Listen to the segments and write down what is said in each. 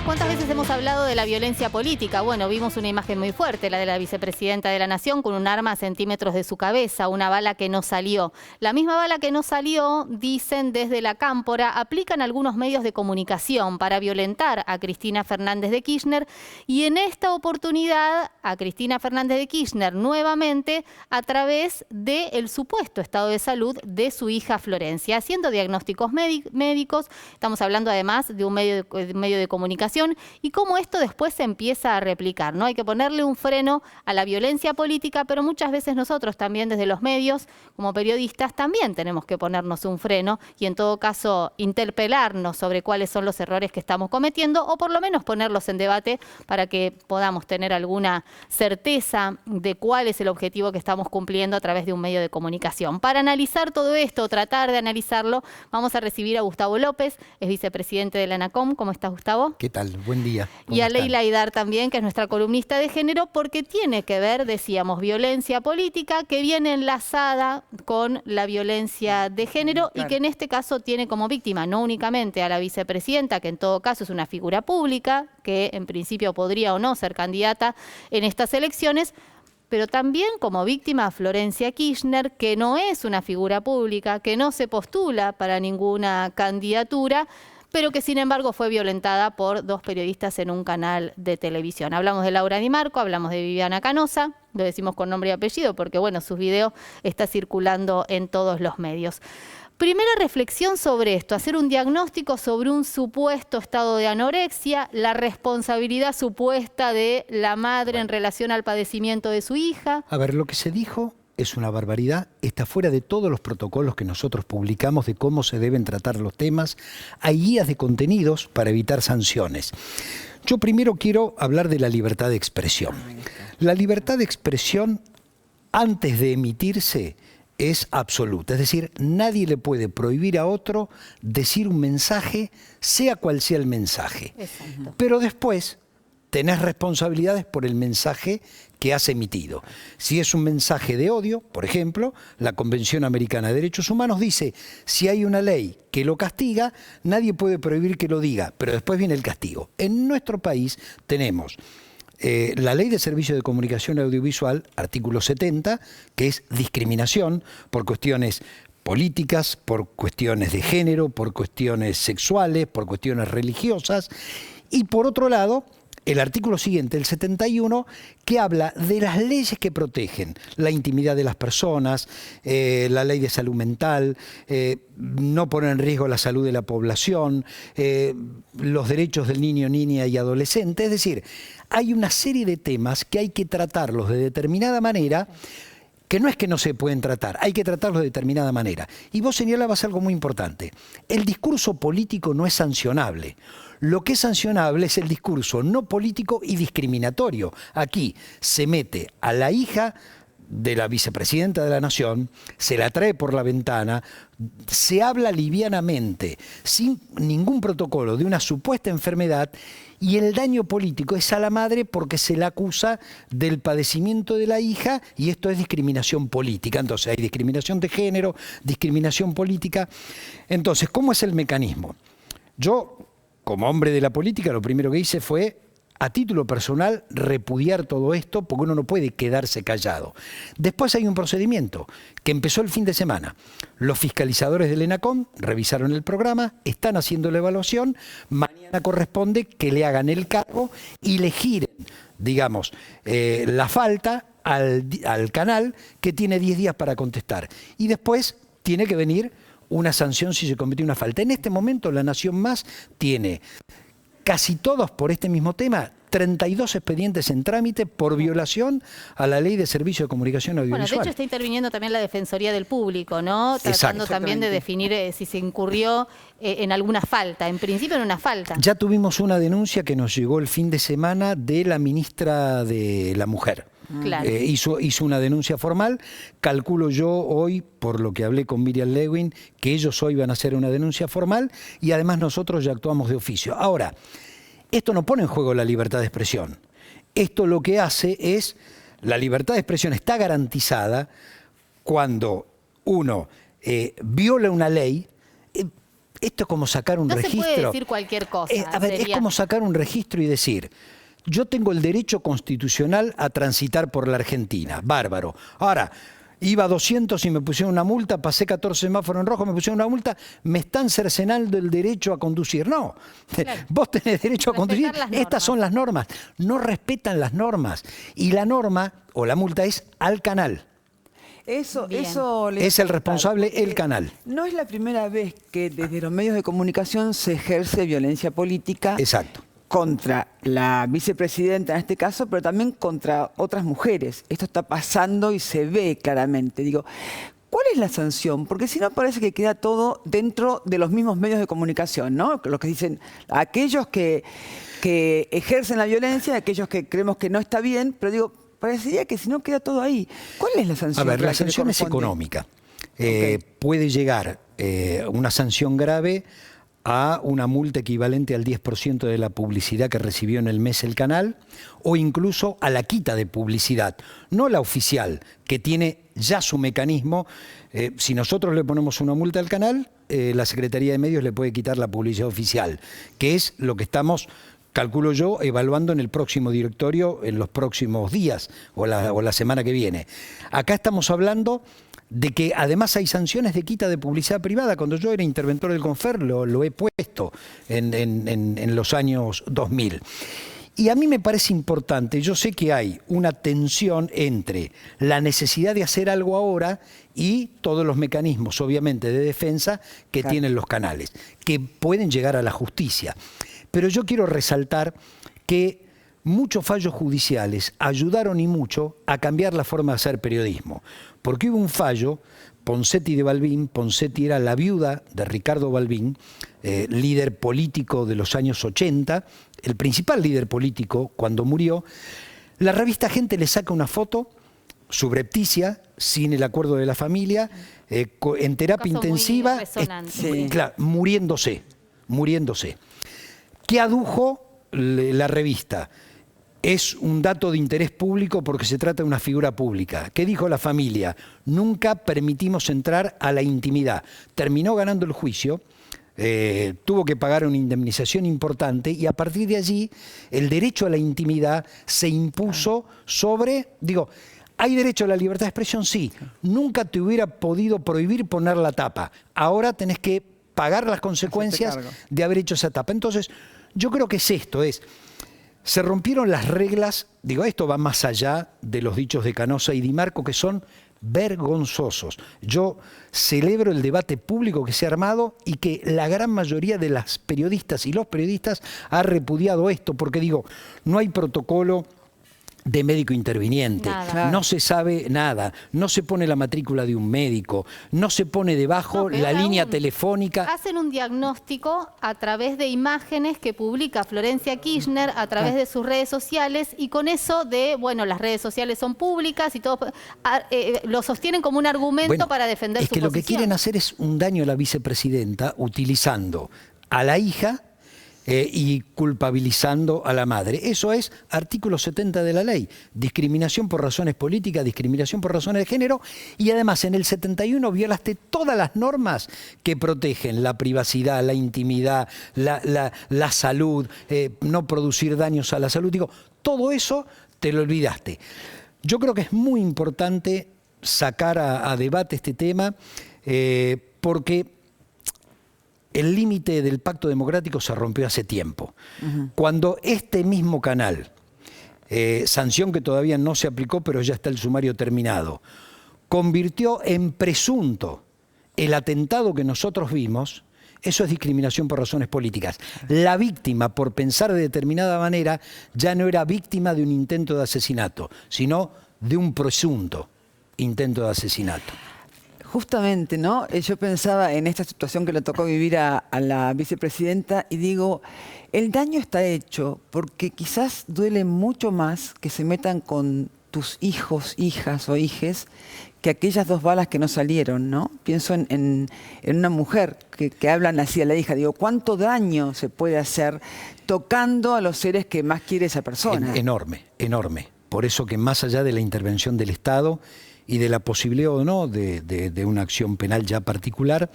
¿Cuántas veces hemos hablado de la violencia política? Bueno, vimos una imagen muy fuerte, la de la vicepresidenta de la Nación, con un arma a centímetros de su cabeza, una bala que no salió. La misma bala que no salió, dicen desde la Cámpora, aplican algunos medios de comunicación para violentar a Cristina Fernández de Kirchner, y en esta oportunidad a Cristina Fernández de Kirchner nuevamente a través del supuesto estado de salud de su hija Florencia, haciendo diagnósticos médicos. Estamos hablando además de un medio de comunicación, y cómo esto después se empieza a replicar, ¿no? Hay que ponerle un freno a la violencia política, pero muchas veces nosotros también desde los medios, como periodistas, también tenemos que ponernos un freno y en todo caso interpelarnos sobre cuáles son los errores que estamos cometiendo, o por lo menos ponerlos en debate para que podamos tener alguna certeza de cuál es el objetivo que estamos cumpliendo a través de un medio de comunicación. Para analizar todo esto, tratar de analizarlo, vamos a recibir a Gustavo López, es vicepresidente de la ANACOM. ¿Cómo estás, Gustavo? ¿Qué tal? Buen día. Y a Leila Aidar también, que es nuestra columnista de género, porque tiene que ver, decíamos, violencia política, que viene enlazada con la violencia de género, claro, y que en este caso tiene como víctima no únicamente a la vicepresidenta, que en todo caso es una figura pública, que en principio podría o no ser candidata en estas elecciones, pero también como víctima a Florencia Kirchner, que no es una figura pública, que no se postula para ninguna candidatura, pero que sin embargo fue violentada por dos periodistas en un canal de televisión. Hablamos de Laura Di Marco, hablamos de Viviana Canosa, lo decimos con nombre y apellido porque bueno, sus videos están circulando en todos los medios. Primera reflexión sobre esto, hacer un diagnóstico sobre un supuesto estado de anorexia, la responsabilidad supuesta de la madre en relación al padecimiento de su hija. A ver, lo que se dijo es una barbaridad, está fuera de todos los protocolos que nosotros publicamos de cómo se deben tratar los temas. Hay guías de contenidos para evitar sanciones. Yo primero quiero hablar de la libertad de expresión. La libertad de expresión, antes de emitirse, es absoluta. Es decir, nadie le puede prohibir a otro decir un mensaje, sea cual sea el mensaje. Exacto. Pero después tenés responsabilidades por el mensaje que has emitido. Si es un mensaje de odio, por ejemplo, la Convención Americana de Derechos Humanos dice, si hay una ley que lo castiga, nadie puede prohibir que lo diga, pero después viene el castigo. En nuestro país tenemos la Ley de Servicio de Comunicación Audiovisual, artículo 70, que es discriminación por cuestiones políticas, por cuestiones de género, por cuestiones sexuales, por cuestiones religiosas, y por otro lado, el artículo siguiente, el 71, que habla de las leyes que protegen la intimidad de las personas, la ley de salud mental, no poner en riesgo la salud de la población, los derechos del niño, niña y adolescente. Es decir, hay una serie de temas que hay que tratarlos de determinada manera, que no es que no se pueden tratar, hay que tratarlos de determinada manera. Y vos señalabas algo muy importante. El discurso político no es sancionable. Lo que es sancionable es el discurso no político y discriminatorio. Aquí se mete a la hija de la vicepresidenta de la Nación, se la trae por la ventana, se habla livianamente, sin ningún protocolo de una supuesta enfermedad, y el daño político es a la madre porque se la acusa del padecimiento de la hija, y esto es discriminación política. Entonces hay discriminación de género, discriminación política. Entonces, ¿cómo es el mecanismo? Yo, como hombre de la política, lo primero que hice fue, a título personal, repudiar todo esto, porque uno no puede quedarse callado. Después hay un procedimiento que empezó el fin de semana. Los fiscalizadores del ENACOM revisaron el programa, están haciendo la evaluación, mañana corresponde que le hagan el cargo y le giren, digamos, la falta al canal, que tiene 10 días para contestar. Y después tiene que venir una sanción si se cometió una falta. En este momento La Nación Más tiene casi todos por este mismo tema, 32 expedientes en trámite por violación a la Ley de Servicio de Comunicación Audiovisual. Bueno, de hecho está interviniendo también la Defensoría del Público, ¿no? Tratando también de definir si se incurrió en alguna falta, en principio en una falta. Ya tuvimos una denuncia que nos llegó el fin de semana de la ministra de la Mujer. Claro. Hizo una denuncia formal. Calculo yo hoy, por lo que hablé con Miriam Lewin, que ellos hoy van a hacer una denuncia formal, y además nosotros ya actuamos de oficio. Ahora, esto no pone en juego la libertad de expresión. Esto lo que hace es, la libertad de expresión está garantizada cuando uno viola una ley. esto es como sacar un No registro. se puede decir cualquier cosa. A ver, es como sacar un registro y decir, yo tengo el derecho constitucional a transitar por la Argentina. Bárbaro. Ahora, iba a 200 y me pusieron una multa, pasé 14 semáforos en rojo, me pusieron una multa, me están cercenando el derecho a conducir. No, claro. Vos tenés derecho a conducir, estas son las normas. No respetan las normas. Y la norma o la multa es al canal. Eso es el responsable, el canal. No es la primera vez que desde los medios de comunicación se ejerce violencia política. Exacto. Contra la vicepresidenta en este caso, pero también contra otras mujeres. Esto está pasando y se ve claramente. Digo, ¿cuál es la sanción? Porque si no parece que queda todo dentro de los mismos medios de comunicación, ¿no? Lo que dicen aquellos que ejercen la violencia, aquellos que creemos que no está bien, pero digo, parecería que si no queda todo ahí. ¿Cuál es la sanción? A ver, la sanción es económica. Puede llegar una sanción grave a una multa equivalente al 10% de la publicidad que recibió en el mes el canal, o incluso a la quita de publicidad, no la oficial, que tiene ya su mecanismo. Si nosotros le ponemos una multa al canal, la Secretaría de Medios le puede quitar la publicidad oficial, que es lo que estamos, calculo yo, evaluando en el próximo directorio en los próximos días o la semana que viene. Acá estamos hablando de que además hay sanciones de quita de publicidad privada. Cuando yo era interventor del Confer lo he puesto en los años 2000. Y a mí me parece importante, yo sé que hay una tensión entre la necesidad de hacer algo ahora y todos los mecanismos, obviamente, de defensa que tienen los canales, que pueden llegar a la justicia. Pero yo quiero resaltar que muchos fallos judiciales ayudaron y mucho a cambiar la forma de hacer periodismo. Porque hubo un fallo, Ponseti de Balbín. Ponseti era la viuda de Ricardo Balbín, líder político de los años 80, el principal líder político cuando murió. La revista Gente le saca una foto subrepticia, sin el acuerdo de la familia, en terapia intensiva, claro, muriéndose. ¿Qué adujo la revista? Es un dato de interés público porque se trata de una figura pública. ¿Qué dijo la familia? Nunca permitimos entrar a la intimidad. Terminó ganando el juicio, tuvo que pagar una indemnización importante y a partir de allí el derecho a la intimidad se impuso sobre, ¿hay derecho a la libertad de expresión? Sí. Nunca te hubiera podido prohibir poner la tapa. Ahora tenés que pagar las consecuencias de haber hecho esa tapa. Entonces, yo creo que es esto, se rompieron las reglas, esto va más allá de los dichos de Canosa y Di Marco, que son vergonzosos. Yo celebro el debate público que se ha armado y que la gran mayoría de las periodistas y los periodistas ha repudiado esto, porque no hay protocolo de médico interviniente, no se sabe nada, no se pone la matrícula de un médico, no se pone debajo la línea telefónica. Hacen un diagnóstico a través de imágenes que publica Florencia Kirchner a través de sus redes sociales y con eso las redes sociales son públicas y todo, lo sostienen como un argumento para defender su posición. Lo que quieren hacer es un daño a la vicepresidenta utilizando a la hija y culpabilizando a la madre. Eso es artículo 70 de la ley. Discriminación por razones políticas, discriminación por razones de género, y además en el 71 violaste todas las normas que protegen la privacidad, la intimidad, la salud, no producir daños a la salud. Todo eso te lo olvidaste. Yo creo que es muy importante sacar a debate este tema porque el límite del pacto democrático se rompió hace tiempo. Cuando este mismo canal, sanción que todavía no se aplicó, pero ya está el sumario terminado, convirtió en presunto el atentado que nosotros vimos, eso es discriminación por razones políticas. La víctima, por pensar de determinada manera, ya no era víctima de un intento de asesinato, sino de un presunto intento de asesinato. Justamente, ¿no? Yo pensaba en esta situación que le tocó vivir a la vicepresidenta y digo, el daño está hecho porque quizás duele mucho más que se metan con tus hijos, hijas o hijes que aquellas 2 balas que no salieron, ¿no? Pienso en una mujer que hablan así a la hija. Digo, ¿cuánto daño se puede hacer tocando a los seres que más quiere esa persona? Enorme, enorme. Por eso que más allá de la intervención del Estado y de la posibilidad o no de una acción penal ya particular,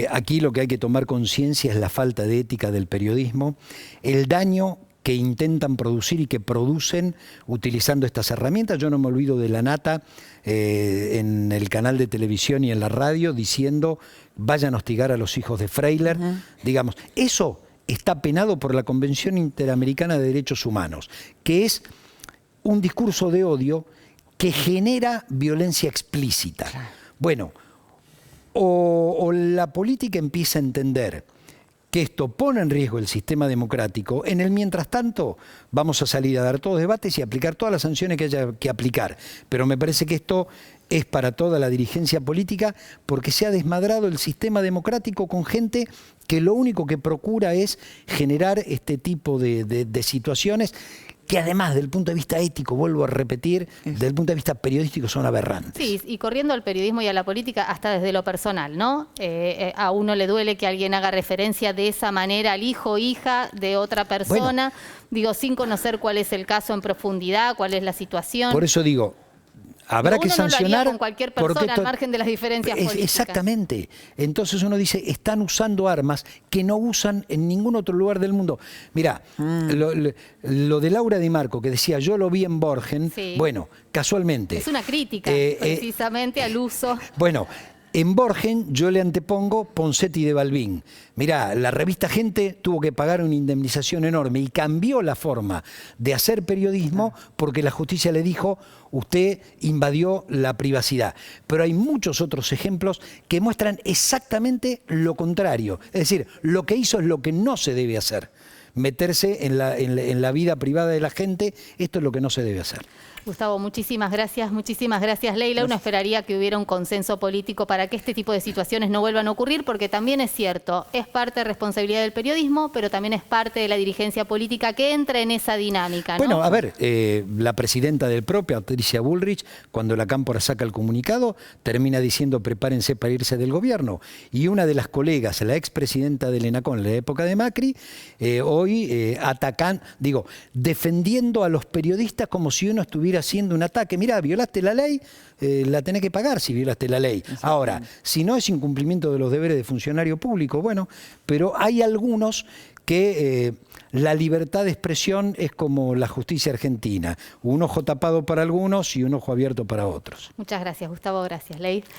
Aquí lo que hay que tomar conciencia es la falta de ética del periodismo, el daño que intentan producir y que producen utilizando estas herramientas. Yo no me olvido de la Nata en el canal de televisión y en la radio diciendo vayan a hostigar a los hijos de Freiler. Digamos, eso está penado por la Convención Interamericana de Derechos Humanos, que es un discurso de odio que genera violencia explícita. Bueno, o la política empieza a entender que esto pone en riesgo el sistema democrático, en el mientras tanto vamos a salir a dar todos debates y aplicar todas las sanciones que haya que aplicar. Pero me parece que esto es para toda la dirigencia política porque se ha desmadrado el sistema democrático con gente que lo único que procura es generar este tipo de situaciones que además, desde el punto de vista ético, vuelvo a repetir, desde el punto de vista periodístico son aberrantes. Sí, y corriendo al periodismo y a la política hasta desde lo personal, ¿no? A uno le duele que alguien haga referencia de esa manera al hijo o hija de otra persona, digo, sin conocer cuál es el caso en profundidad, cuál es la situación. Por eso digo, habrá que sancionar. No lo haría con cualquier persona al margen de las diferencias políticas. Exactamente. Entonces uno dice, están usando armas que no usan en ningún otro lugar del mundo. Mirá, lo de Laura Di Marco, que decía, yo lo vi en Borgen, bueno, casualmente. Es una crítica, precisamente, al uso. Bueno, en Borgen yo le antepongo Ponseti de Balbín. Mirá, la revista Gente tuvo que pagar una indemnización enorme y cambió la forma de hacer periodismo porque la justicia le dijo, usted invadió la privacidad. Pero hay muchos otros ejemplos que muestran exactamente lo contrario. Es decir, lo que hizo es lo que no se debe hacer. Meterse en la vida privada de la gente, esto es lo que no se debe hacer. Gustavo, muchísimas gracias, Leila. Uno esperaría que hubiera un consenso político para que este tipo de situaciones no vuelvan a ocurrir, porque también es cierto, es parte de responsabilidad del periodismo, pero también es parte de la dirigencia política que entra en esa dinámica, ¿no? Bueno, a ver, la presidenta del PRO, Patricia Bullrich, cuando la Cámpora saca el comunicado, termina diciendo prepárense para irse del gobierno. Y una de las colegas, la expresidenta del ENACON en la época de Macri, hoy atacan, defendiendo a los periodistas como si uno estuviera haciendo un ataque. Mirá, violaste la ley, la tenés que pagar si violaste la ley. Ahora, si no es incumplimiento de los deberes de funcionario público, bueno, pero hay algunos que la libertad de expresión es como la justicia argentina. Un ojo tapado para algunos y un ojo abierto para otros. Muchas gracias, Gustavo. Gracias, Ley.